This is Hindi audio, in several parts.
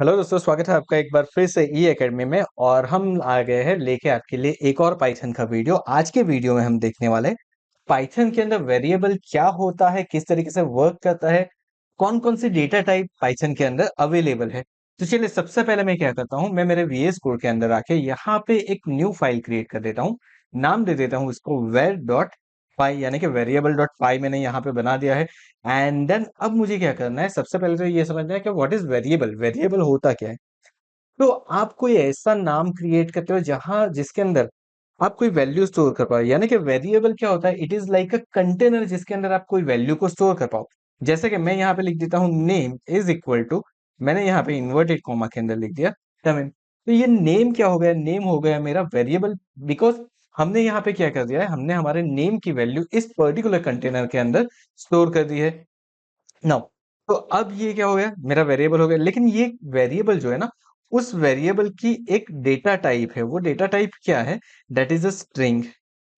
हेलो दोस्तों, स्वागत है आपका एक बार फिर से ई एकेडमी में। और हम आ गए हैं लेके आपके लिए एक और पाइथन का वीडियो। आज के वीडियो में हम देखने वाले हैं पाइथन के अंदर वेरिएबल क्या होता है, किस तरीके से वर्क करता है, कौन कौन सी डेटा टाइप पाइथन के अंदर अवेलेबल है। तो चलिए, सबसे पहले मैं क्या करता हूँ, मैं मेरे वीएस कोड के अंदर आके यहाँ पे एक न्यू फाइल क्रिएट कर देता हूँ। नाम दे देता हूँ इसको वेर डॉट फाई, यानी कि वेरिएबल डॉट फाई मैंने यहाँ पे बना दिया है। एंड देन अब मुझे क्या करना है, सबसे पहले तो ये समझना है कि व्हाट इज वेरिएबल, वेरिएबल होता क्या है। तो आप कोई ऐसा नाम क्रिएट करते हो जहां जिसके अंदर आप कोई वैल्यू स्टोर कर पाओ, यानी कि वेरिएबल क्या होता है, it is like a container जिसके अंदर आप कोई वैल्यू को स्टोर कर पाओ। जैसे कि मैं यहाँ पे लिख देता हूँ नेम इज इक्वल टू, मैंने यहाँ पे इन्वर्टेड कॉमा के अंदर लिख दिया तमिल। तो ये नेम क्या हो गया, नेम हो गया मेरा वेरिएबल। बिकॉज हमने यहाँ पे क्या कर दिया है, हमने हमारे नेम की वैल्यू इस पर्टिकुलर कंटेनर के अंदर स्टोर कर दी है। नाउ, तो अब ये क्या हो गया, मेरा वेरिएबल हो गया। लेकिन ये वेरिएबल जो है ना, उस वेरिएबल की एक डेटा टाइप है। वो डेटा टाइप क्या है, that is a string.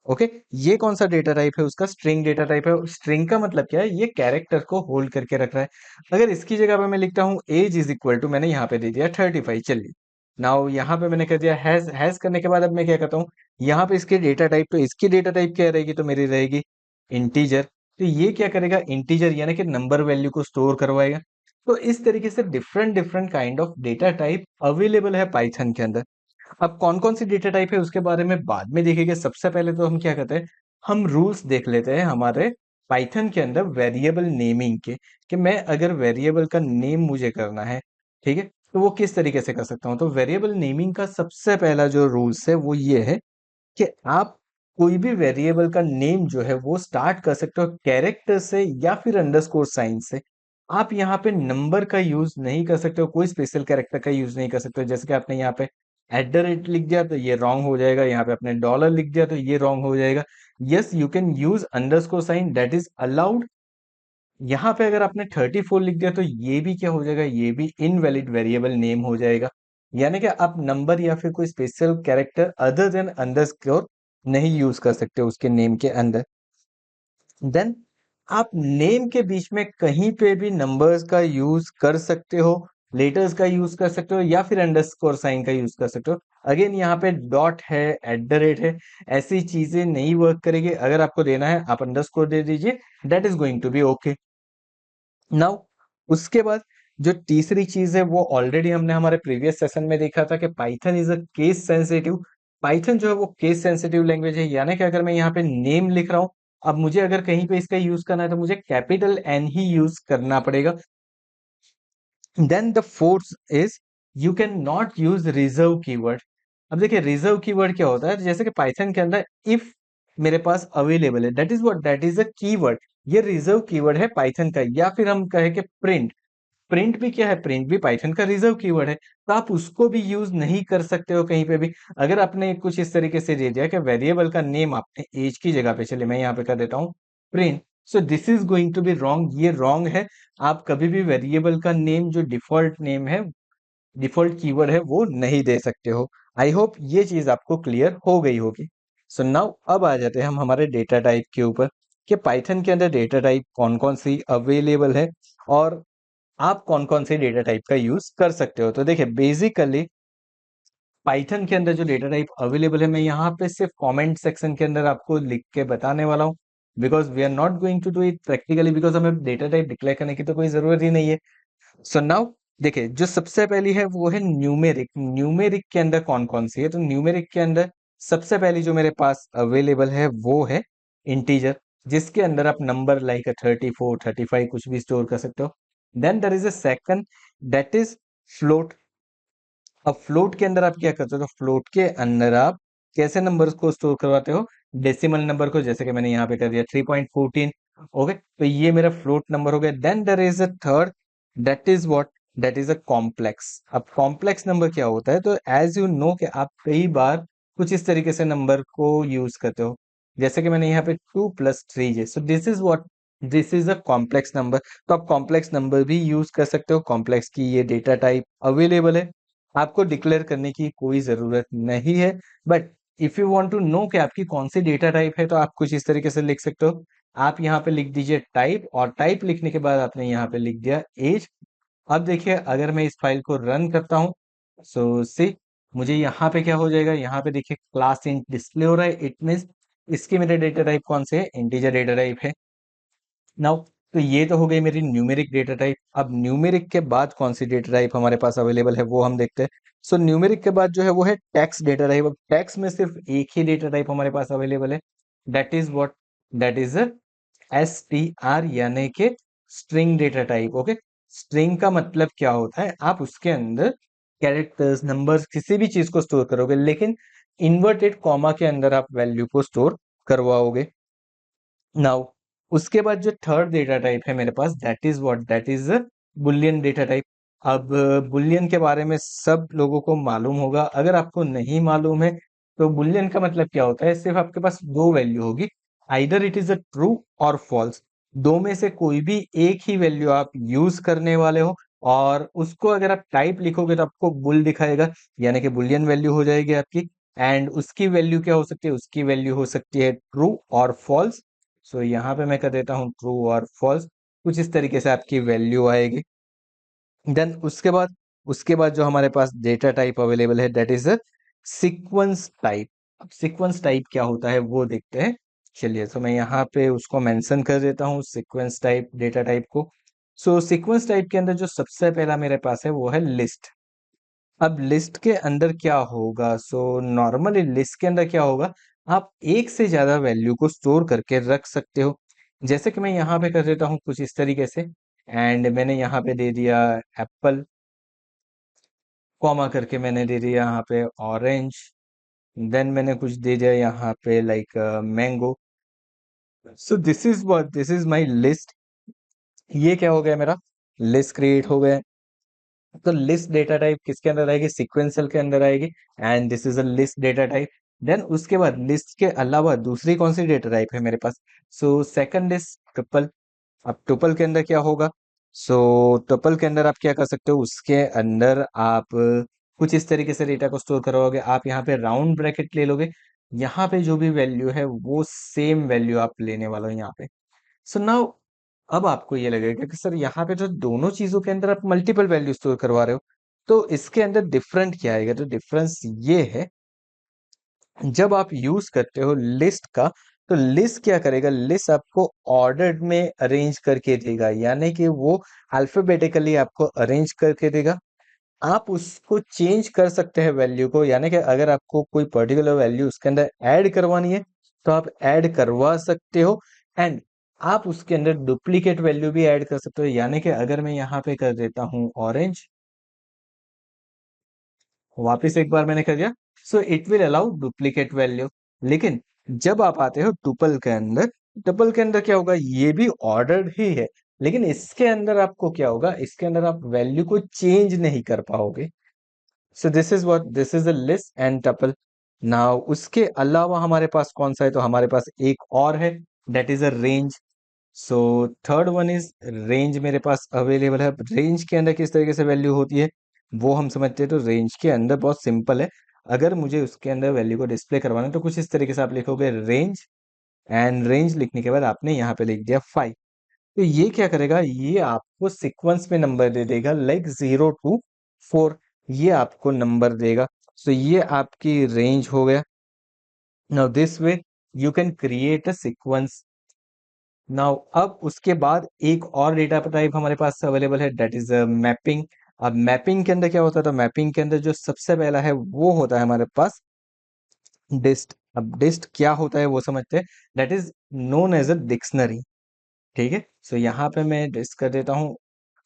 Okay, ये कौन सा डेटा टाइप है, उसका स्ट्रिंग डेटा टाइप है। स्ट्रिंग का मतलब क्या है, ये कैरेक्टर को होल्ड करके रख रहा है। अगर इसकी जगह पे मैं लिखता हूँ एज इज इक्वल टू, मैंने यहाँ पे दे दिया 35। चलिए, नाउ यहाँ पे मैंने कर दिया हैज करने के बाद अब मैं क्या करता हूँ, यहाँ पे इसकी डेटा टाइप, तो इसकी डेटा टाइप क्या रहेगी, तो मेरी रहेगी इंटीजर। तो ये क्या करेगा, इंटीजर यानी कि नंबर वैल्यू को स्टोर करवाएगा। तो इस तरीके से different different kind of data type available है पाइथन के अंदर। अब कौन कौन सी डेटा टाइप है उसके बारे में बाद में देखेंगे। सबसे पहले तो हम क्या करते हैं, हम रूल्स देख लेते हैं हमारे पाइथन के अंदर वेरिएबल नेमिंग के, कि मैं अगर वेरिएबल का नेम मुझे करना है, ठीक है, तो वो किस तरीके से कर सकता हूँ। तो वेरिएबल नेमिंग का सबसे पहला जो रूल्स है वो ये है कि आप कोई भी वेरिएबल का नेम जो है वो स्टार्ट कर सकते हो कैरेक्टर से या फिर अंडरस्कोर साइन से। आप यहाँ पे नंबर का यूज नहीं कर सकते हो, कोई स्पेशल कैरेक्टर का यूज नहीं कर सकते हो। जैसे कि आपने यहाँ पे एट द रेट लिख दिया तो ये रॉन्ग हो जाएगा, यहाँ पे आपने डॉलर लिख दिया तो ये रॉन्ग हो जाएगा। Yes, you can use underscore sign, that is allowed. यहाँ पे अगर आपने 34 लिख दिया तो ये भी क्या हो जाएगा, ये भी इनवैलिड वेरिएबल नेम हो जाएगा। यानी कि आप नंबर या फिर कोई special character other than underscore नहीं यूज कर सकते उसके नेम के अंदर। देन आप नेम के बीच में कहीं पे भी नंबर्स का यूज कर सकते हो, लेटर्स का यूज कर सकते हो या फिर अंडरस्कोर साइन का यूज कर सकते हो। अगेन यहाँ पे डॉट है, एट द रेट है, ऐसी चीजें नहीं वर्क करेगी। अगर आपको देना है आप अंडरस्कोर दे दीजिए, that is going to be okay. Now, उसके बाद जो तीसरी चीज है वो ऑलरेडी हमने हमारे प्रीवियस सेशन में देखा था कि Python is a case sensitive. Python जो है वो केस सेंसिटिव लैंग्वेज है, यानी कि अगर मैं यहाँ पे नेम लिख रहा हूँ, अब मुझे अगर कहीं पे इसका यूज करना है तो मुझे कैपिटल एन ही यूज करना पड़ेगा। Then the fourth is you can not use reserve keyword. अब देखिए रिजर्व कीवर्ड क्या होता है, जैसे कि पाइथन के अंदर इफ मेरे पास अवेलेबल है, that is what, that is a keyword. ये रिजर्व कीवर्ड है पाइथन का। या फिर हम कहे कि प्रिंट, प्रिंट भी क्या है, प्रिंट भी पाइथन का रिजर्व कीवर्ड है। तो आप उसको भी यूज नहीं कर सकते हो कहीं पे भी। अगर आपने कुछ इस तरीके से दे दिया कि वेरिएबल का नेम आपने एज की जगह पे, चले मैं यहाँ पे कर देता हूँ print, so this is going to be wrong, ये रॉन्ग है। आप कभी भी वेरिएबल का नेम जो डिफॉल्ट नेम है, डिफॉल्ट कीवर्ड है, वो नहीं दे सकते हो। आई होप ये चीज आपको क्लियर हो गई होगी। सो नाउ अब आ जाते हैं हम हमारे डेटा टाइप के ऊपर, कि पाइथन के अंदर डेटा टाइप कौन कौन सी अवेलेबल है और आप कौन कौन से डेटा टाइप का यूज कर सकते हो। तो देखिए, बेसिकली पाइथन के अंदर जो डेटा टाइप अवेलेबल है, मैं यहाँ पे सिर्फ कमेंट सेक्शन के अंदर आपको लिख के बताने वाला हूँ। Because we are not going to do it practically, because हमें डेटा टाइप डिक्लेयर करने की तो कोई जरूरत ही नहीं है। सो नाउ देखिए, जो सबसे पहली है वो है न्यूमेरिक। न्यूमेरिक के अंदर कौन कौन सी है, तो न्यूमेरिक के अंदर सबसे पहली जो मेरे पास अवेलेबल है वो है इंटीजर, जिसके अंदर आप नंबर लाइक 34 35 कुछ भी स्टोर कर सकते हो। Then there is a second, that is float. अब फ्लोट के अंदर आप क्या करते हो, तो फ्लोट के अंदर आप कैसे नंबर्स को स्टोर करवाते हो, डेसिमल नंबर को, जैसे कि मैंने यहाँ पे कर दिया 3.14। ओके, तो ये मेरा फ्लोट नंबर हो गया। Then there is a third, that is what, that is a complex. अब कॉम्प्लेक्स नंबर क्या होता है, तो एज यू नो कि आप कई बार कुछ इस तरीके से नंबर को यूज करते हो, जैसे कि मैंने यहाँ पे 2 + 3 है, सो this is what, this is a complex number. तो आप कॉम्प्लेक्स नंबर भी यूज कर सकते हो। कॉम्प्लेक्स की ये डेटा टाइप अवेलेबल है, आपको डिक्लेयर करने की कोई जरूरत नहीं है। But if you want to know कि आपकी कौन सी डेटा टाइप है, तो आप कुछ इस तरीके से लिख सकते हो। आप यहाँ पे लिख दीजिए टाइप, और टाइप लिखने के बाद आपने यहाँ पे लिख दिया एज। अब देखिए अगर मैं इस फाइल को रन करता हूँ, सो सी मुझे यहाँ पे क्या हो जाएगा, यहाँ पे देखिए क्लास इंट डिस्प्ले हो रहा है। इट मीन्स इसके मेरे डेटा टाइप कौन से है, इंटीजर डेटा टाइप है। नाउ तो ये तो हो गई मेरी न्यूमेरिक डेटा टाइप। अब न्यूमेरिक के बाद कौन सी डेटा टाइप हमारे पास अवेलेबल है वो हम देखते हैं। सो न्यूमेरिक के बाद जो है वो है टेक्स्ट डेटा टाइप। अब टेक्स्ट में सिर्फ एक ही डेटा टाइप हमारे पास अवेलेबल है, that is what, that is STR, यानी कि string data type. Okay, string का मतलब क्या होता है, आप उसके अंदर कैरेक्टर्स, नंबर्स, किसी भी चीज को स्टोर करोगे, लेकिन इन्वर्टेड कॉमा के अंदर आप वैल्यू को स्टोर करवाओगे। नाउ उसके बाद जो थर्ड डेटा टाइप है मेरे पास, that is what, that is boolean data type. अब बुलियन के बारे में सब लोगों को मालूम होगा, अगर आपको नहीं मालूम है तो बुलियन का मतलब क्या होता है, सिर्फ आपके पास दो वैल्यू होगी, either it is a true और फॉल्स। दो में से कोई भी एक ही वैल्यू आप यूज करने वाले हो, और उसको अगर आप टाइप लिखोगे तो आपको बुल दिखाएगा, यानी कि बुलियन वैल्यू हो जाएगी आपकी। एंड उसकी वैल्यू क्या हो सकती है, उसकी वैल्यू हो सकती है ट्रू और फॉल्स। सो यहाँ पे मैं कर देता हूँ ट्रू और फॉल्स, कुछ इस तरीके से आपकी वैल्यू आएगी। देन उसके बाद जो हमारे पास डेटा टाइप अवेलेबल है, that is a sequence type. अब सीक्वेंस टाइप क्या होता है वो देखते हैं। चलिए, तो मैं यहाँ पे उसको मेंशन कर देता हूँ, सीक्वेंस टाइप डेटा टाइप को। सो सीक्वेंस टाइप के अंदर जो सबसे पहला मेरे पास है वो है लिस्ट। अब लिस्ट के अंदर क्या होगा, सो नॉर्मली लिस्ट के अंदर क्या होगा, आप एक से ज्यादा वैल्यू को स्टोर करके रख सकते हो। जैसे कि मैं यहाँ पे कर देता हूँ कुछ इस तरीके से, एंड मैंने यहाँ पे दे दिया एप्पल, कॉमा करके मैंने दे दिया यहाँ पे ऑरेंज, देन मैंने कुछ दे दिया यहाँ पे like mango. So this is my list. ये क्या हो गया, मेरा लिस्ट क्रिएट हो गया। तो लिस्ट डेटा टाइप किसके अंदर आएगी, सिक्वेंशियल के अंदर आएगी, and this is a list data type. Then उसके बाद लिस्ट के अलावा दूसरी कौन सी डेटा टाइप है मेरे पास, सो सेकंड इज ट्रिपल। अब ट्रिपल के अंदर क्या होगा, सो ट्रिपल के अंदर आप क्या कर सकते हो, उसके अंदर आप कुछ इस तरीके से डेटा को स्टोर करोगे। आप यहाँ पे राउंड ब्रैकेट ले लोगे, यहाँ पे जो भी वैल्यू है वो सेम वैल्यू आप लेने वाले हो यहाँ पे। सो नाउ अब आपको ये लगेगा कि सर यहाँ पे तो दोनों चीजों के अंदर आप मल्टीपल वैल्यू स्टोर करवा रहे हो, तो इसके अंदर डिफरेंट क्या आएगा। तो डिफरेंस ये है, जब आप यूज करते हो लिस्ट का, तो लिस्ट क्या करेगा, लिस्ट आपको ऑर्डर में अरेंज करके देगा, यानी कि वो अल्फाबेटिकली आपको अरेंज करके देगा। आप उसको चेंज कर सकते हैं वैल्यू को, यानी कि अगर आपको कोई पर्टिकुलर वैल्यू उसके अंदर ऐड करवानी है तो आप ऐड करवा सकते हो। एंड आप उसके अंदर डुप्लीकेट वैल्यू भी ऐड कर सकते हो, यानी कि अगर मैं यहाँ पे कर देता हूँ ऑरेंज, वापिस एक बार मैंने कर दिया, so it will allow duplicate value. लेकिन जब आप आते हो टुपल के अंदर, टुपल के अंदर क्या होगा, ये भी ऑर्डर्ड ही है, लेकिन इसके अंदर आपको क्या होगा, इसके अंदर आप वैल्यू को चेंज नहीं कर पाओगे। सो this is a list and tuple. Now उसके अलावा हमारे पास कौन सा है, तो हमारे पास एक और है, that is a range. So third one is range मेरे पास अवेलेबल है। रेंज के अंदर किस तरीके से वैल्यू होती है वो हम समझते हैं। तो रेंज के अंदर बहुत सिंपल है, अगर मुझे उसके अंदर वैल्यू को डिस्प्ले करवाना है तो कुछ इस तरीके से आप लिखोगे रेंज, एंड रेंज लिखने के बाद आपने यहाँ पे लिख दिया 5। तो ये क्या करेगा, ये आपको सीक्वेंस में नंबर दे देगा, लाइक 0 to 4, ये आपको नंबर देगा। सो ये आपकी रेंज हो गया। Now this way you can create a sequence. Now अब उसके बाद एक और डेटा टाइप हमारे पास अवेलेबल है, दैट इज मैपिंग। अब मैपिंग के अंदर क्या होता है, तो मैपिंग के अंदर जो सबसे पहला है वो होता है हमारे पास डिस्ट। अब डिस्ट क्या होता है वो समझते हैं, that is known as a dictionary. ठीक है, सो यहाँ पे मैं डिस्ट कर देता हूँ।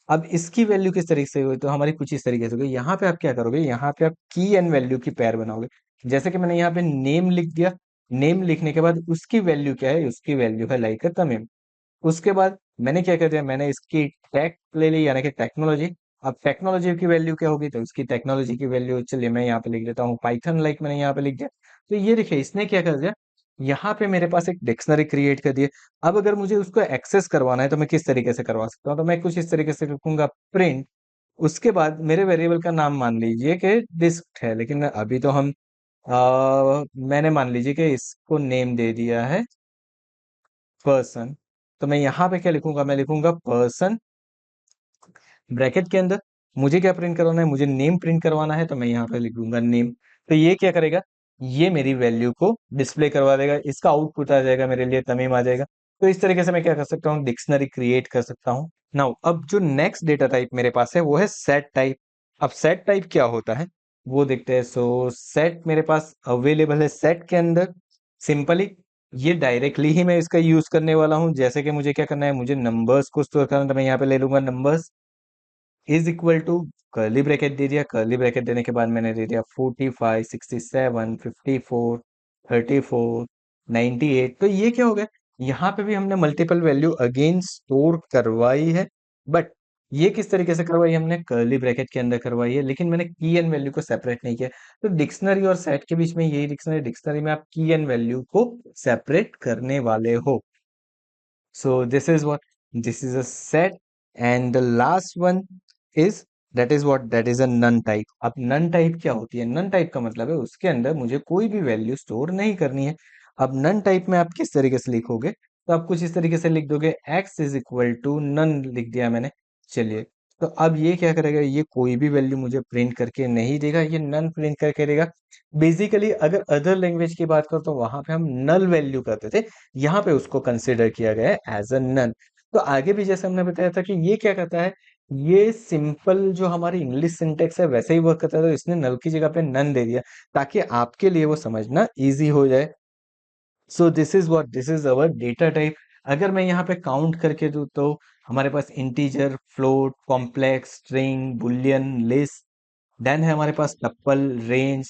अब इसकी वैल्यू किस तरीके से हुई, तो हमारी कुछ इस तरीके से होगी। यहाँ पे आप क्या करोगे, यहाँ पे आप की एंड वैल्यू की पेयर बनाओगे। जैसे कि मैंने यहाँ पे नेम लिख दिया, नेम लिखने के बाद उसकी वैल्यू क्या है, उसकी वैल्यू है लाइक अ तमीम। उसके बाद मैंने क्या कर दिया, मैंने इसकी टैग ले ली, यानी कि टेक्नोलॉजी। अब टेक्नोलॉजी की वैल्यू क्या होगी, तो उसकी टेक्नोलॉजी की वैल्यू, चलिए मैं यहाँ पे लिख देता हूँ पाइथन, लाइक मैंने यहाँ पे लिख दिया। तो ये देखिए इसने क्या कर दिया, यहाँ पे मेरे पास एक डिक्शनरी क्रिएट कर दिया। अब अगर मुझे उसको एक्सेस करवाना है तो मैं किस तरीके से करवा सकता हूँ, तो मैं कुछ इस तरीके से लिखूंगा प्रिंट। उसके बाद मेरे वेरिएबल का नाम मान लीजिए कि डिस्क है, लेकिन अभी तो हम मैंने मान लीजिए कि इसको नेम दे दिया है पर्सन। तो मैं यहाँ पे क्या लिखूंगा, मैं लिखूंगा पर्सन, ब्रैकेट के अंदर मुझे क्या प्रिंट करवाना है, मुझे नेम प्रिंट करवाना है, तो मैं यहाँ पे लिख दूंगा नेम। तो ये क्या करेगा, ये मेरी वैल्यू को डिस्प्ले करवा देगा, इसका आउटपुट आ जाएगा मेरे लिए तमीम आ जाएगा। तो इस तरीके से मैं क्या कर सकता हूँ, डिक्शनरी क्रिएट कर सकता हूँ। नाउ अब जो नेक्स्ट डेटा टाइप मेरे पास है वो है सेट टाइप। अब सेट टाइप क्या होता है वो देखते हैं। सो सेट मेरे पास अवेलेबल है सेट के अंदर। सिंपली ये डायरेक्टली ही मैं इसका यूज करने वाला हूँ। जैसे कि मुझे क्या करना है, मुझे नंबर्स को स्टोर करना है, तो मैं यहाँ पे ले लूंगा numbers is equal to curly bracket दे दिया। कर्ली ब्रैकेट देने के बाद मैंने दे दिया 45, 67, 54, 34, 98। तो ये क्या हो गया, यहाँ पे भी हमने मल्टीपल वैल्यू अगेन स्टोर करवाई है। बट ये किस तरीके से करवाई, हमने कर्ली ब्रैकेट के अंदर करवाई है, लेकिन मैंने की एन वैल्यू को सेपरेट नहीं किया। तो डिक्शनरी और सेट के बीच में यही डिक्शनरी, डिक्शनरी में आप की एन वैल्यू को सेपरेट करने वाले हो। So this is a set, and the last one is that is a none type. अब none type क्या होती है, none type का मतलब है उसके अंदर मुझे कोई भी वैल्यू स्टोर नहीं करनी है। अब none type में आप किस तरीके से लिखोगे, तो आप कुछ इस तरीके से लिख दोगे x is equal to none, लिख दिया मैंने। चलिए, तो अब ये क्या करेगा, ये कोई भी वैल्यू मुझे प्रिंट करके नहीं देगा, ये नन प्रिंट करके देगा। बेसिकली अगर अदर लैंग्वेज की बात करो तो वहां पे हम नल वैल्यू करते थे, यहाँ पे उसको कंसिडर किया गया है एज अ नन। तो आगे भी जैसे हमने बताया था कि ये क्या करता है, ये सिंपल जो हमारी इंग्लिश सिंटेक्स है वैसे ही वर्क करता है, तो इसने नल की जगह पे नन दे दिया ताकि आपके लिए वो समझना इजी हो जाए। So this is our data type. अगर मैं यहाँ पे काउंट करके दूं तो हमारे पास integer, float, complex, string, boolean, list, then है हमारे पास टप्पल, रेंज,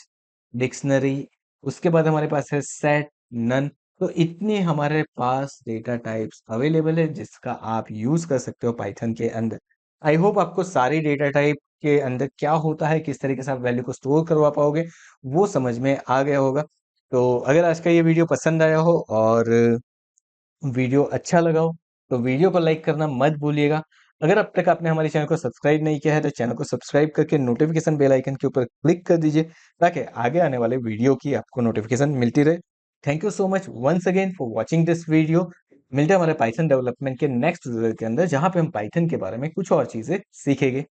डिक्शनरी, उसके बाद हमारे पास है सेट, नन। तो इतने हमारे पास डेटा टाइप्स अवेलेबल है जिसका आप यूज कर सकते हो पाइथन के अंदर। आई होप आपको सारी डेटा टाइप के अंदर क्या होता है, किस तरीके से आप वैल्यू को स्टोर करवा पाओगे, वो समझ में आ गया होगा। तो अगर आज का ये वीडियो पसंद आया हो और वीडियो अच्छा लगा हो तो वीडियो को लाइक करना मत भूलिएगा। अगर अब तक आपने हमारे चैनल को सब्सक्राइब नहीं किया है तो चैनल को सब्सक्राइब करके नोटिफिकेशन बेल आइकन के ऊपर क्लिक कर दीजिए ताकि आगे आने वाले वीडियो की आपको नोटिफिकेशन मिलती रहे। Thank you so much once again for watching this video. मिलते हैं हमारे पाइथन डेवलपमेंट के नेक्स्ट ट्यूटोरियल के अंदर, जहां पे हम पाइथन के बारे में कुछ और चीजें सीखेंगे।